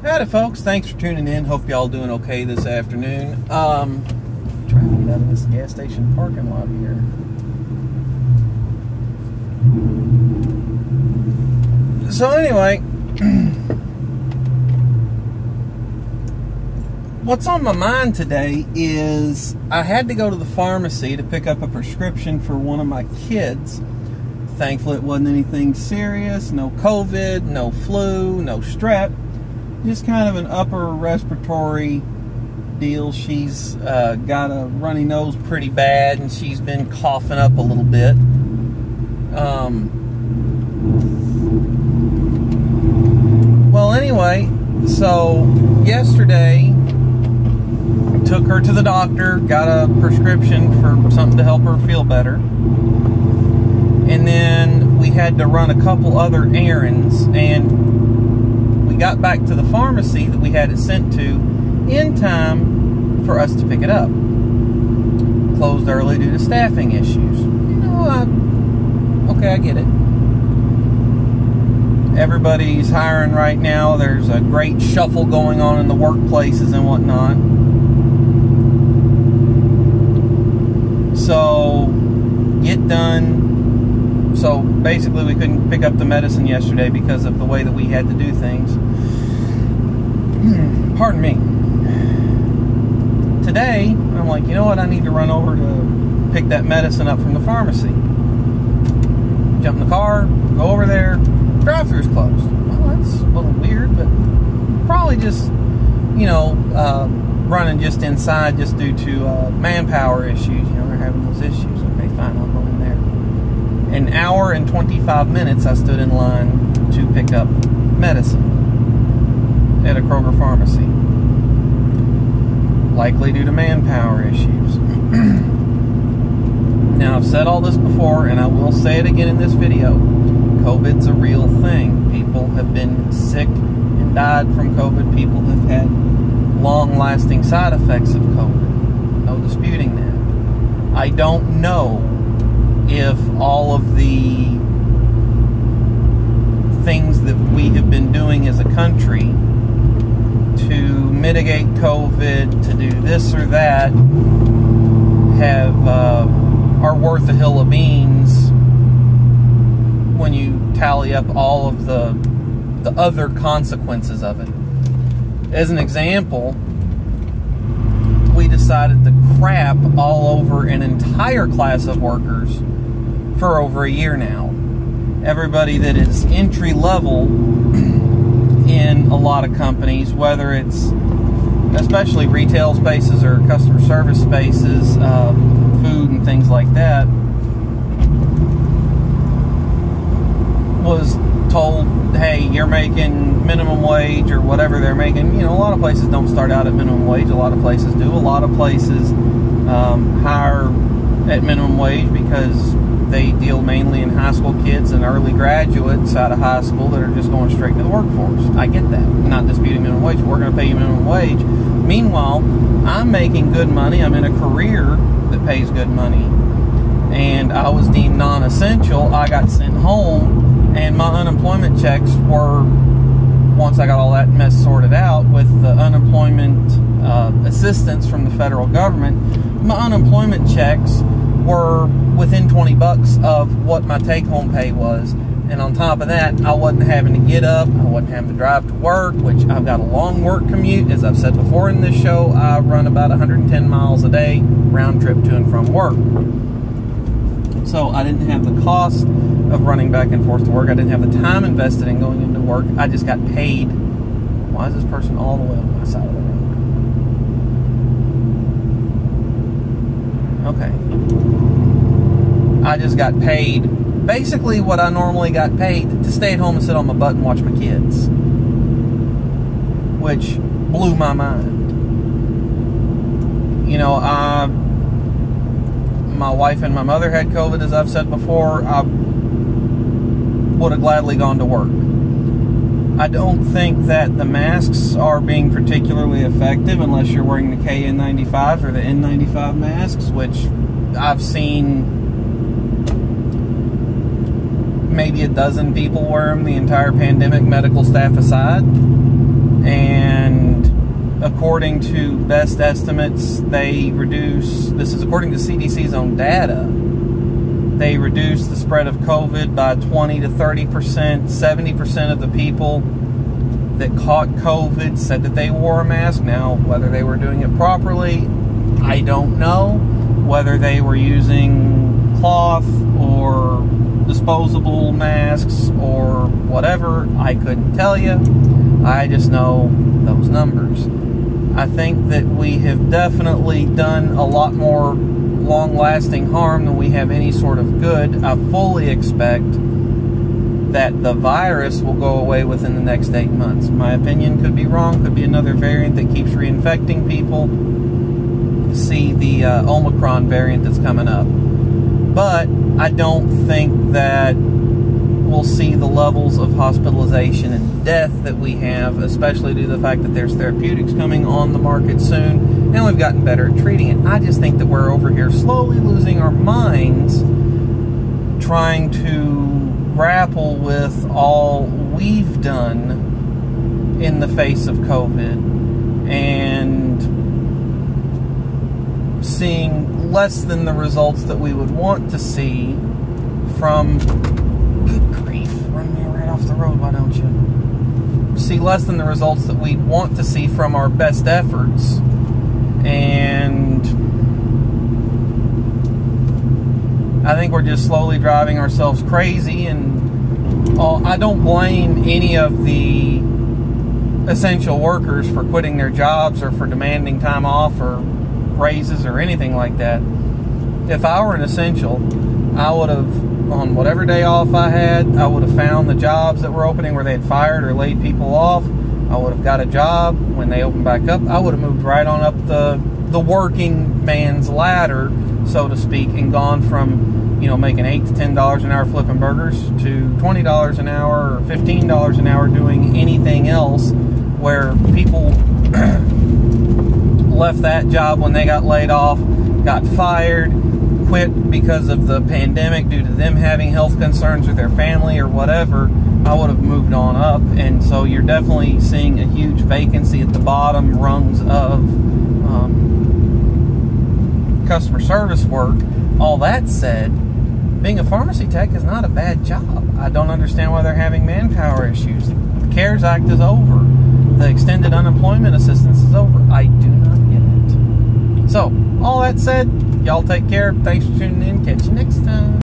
Howdy folks, thanks for tuning in. Hope y'all doing okay this afternoon. Trying to get out of this gas station parking lot here. So anyway, what's on my mind today is I had to go to the pharmacy to pick up a prescription for one of my kids. Thankfully it wasn't anything serious, no COVID, no flu, no strep. Just kind of an upper respiratory deal. She's got a runny nose pretty bad, and she's been coughing up a little bit. Well, anyway, so yesterday, took her to the doctor, got a prescription for something to help her feel better. And then we had to run a couple other errands, and got back to the pharmacy that we had it sent to in time for us to pick it up. Closed early due to staffing issues. You know, okay, I get it. Everybody's hiring right now. There's a great shuffle going on in the workplaces and whatnot. So, get done. So basically we couldn't pick up the medicine yesterday because of the way that we had to do things. Pardon me. Today, I'm like, you know what? I need to run over to pick that medicine up from the pharmacy. Jump in the car, go over there. Drive-thru's closed. Well, that's a little weird, but probably just, you know, running just inside just due to manpower issues. You know, they're having those issues. Okay, fine, I'll go in there. An hour and 25 minutes I stood in line to pick up medicine at a Kroger pharmacy. Likely due to manpower issues. Now, I've said all this before, and I will say it again in this video. COVID's a real thing. People have been sick and died from COVID. People have had long-lasting side effects of COVID. No disputing that. I don't know if all of the things that we have been doing as a country to mitigate COVID, to do this or that, are worth a hill of beans when you tally up all of the other consequences of it. As an example, we decided to crap all over an entire class of workers for over a year now. Everybody that is entry level in a lot of companies, whether it's especially retail spaces or customer service spaces, food and things like that, was told, hey, you're making minimum wage or whatever they're making. You know, a lot of places don't start out at minimum wage. A lot of places do. A lot of places hire at minimum wage because they deal mainly in high school kids and early graduates out of high school that are just going straight into the workforce. I get that. I'm not disputing minimum wage. We're going to pay you minimum wage. Meanwhile, I'm making good money. I'm in a career that pays good money. And I was deemed non-essential. I got sent home, and my unemployment checks were, once I got all that mess sorted out with the unemployment assistance from the federal government, my unemployment checks were within 20 bucks of what my take-home pay was. And on top of that, I wasn't having to get up, I wasn't having to drive to work, which I've got a long work commute. As I've said before in this show, I run about 110 miles a day, round trip to and from work. So I didn't have the cost of running back and forth to work. I didn't have the time invested in going into work. I just got paid. Why is this person all the way on my side of the road? Okay. I just got paid basically what I normally got paid to stay at home and sit on my butt and watch my kids, which blew my mind. You know, my wife and my mother had COVID, as I've said before. I would have gladly gone to work. I don't think that the masks are being particularly effective unless you're wearing the KN95s or the N95 masks, which I've seen maybe a dozen people wear them, the entire pandemic, medical staff aside. And according to best estimates, this is according to CDC's own data, they reduced the spread of COVID by 20 to 30%. 70% of the people that caught COVID said that they wore a mask. Now, whether they were doing it properly, I don't know. Whether they were using cloth or disposable masks or whatever, I couldn't tell you. I just know those numbers. I think that we have definitely done a lot more long-lasting harm than we have any sort of good. I fully expect that the virus will go away within the next 8 months. My opinion could be wrong. Could be another variant that keeps reinfecting people. See the Omicron variant that's coming up. But I don't think that we'll see the levels of hospitalization and death that we have, especially due to the fact that there's therapeutics coming on the market soon, and we've gotten better at treating it. I just think that we're over here slowly losing our minds trying to grapple with all we've done in the face of COVID and seeing less than the results that we would want to see from... Good grief, run me right off the road, why don't you? See less than the results that we want to see from our best efforts. And I think we're just slowly driving ourselves crazy, and I don't blame any of the essential workers for quitting their jobs or for demanding time off or raises or anything like that. If I were an essential, I would have, on whatever day off I had, I would have found the jobs that were opening where they had fired or laid people off. I would have got a job when they opened back up. I would have moved right on up the working man's ladder, so to speak, and gone from, you know, making $8 to $10 an hour flipping burgers to $20 an hour or $15 an hour doing anything else, where people left that job when they got laid off, got fired, quit because of the pandemic due to them having health concerns with their family or whatever. I would have moved on up. And so you're definitely seeing a huge vacancy at the bottom rungs of customer service work. All that said, being a pharmacy tech is not a bad job. I don't understand why they're having manpower issues. The CARES Act is over. The extended unemployment assistance is over. I do not get it. So, all that said, y'all take care. Thanks for tuning in. Catch you next time.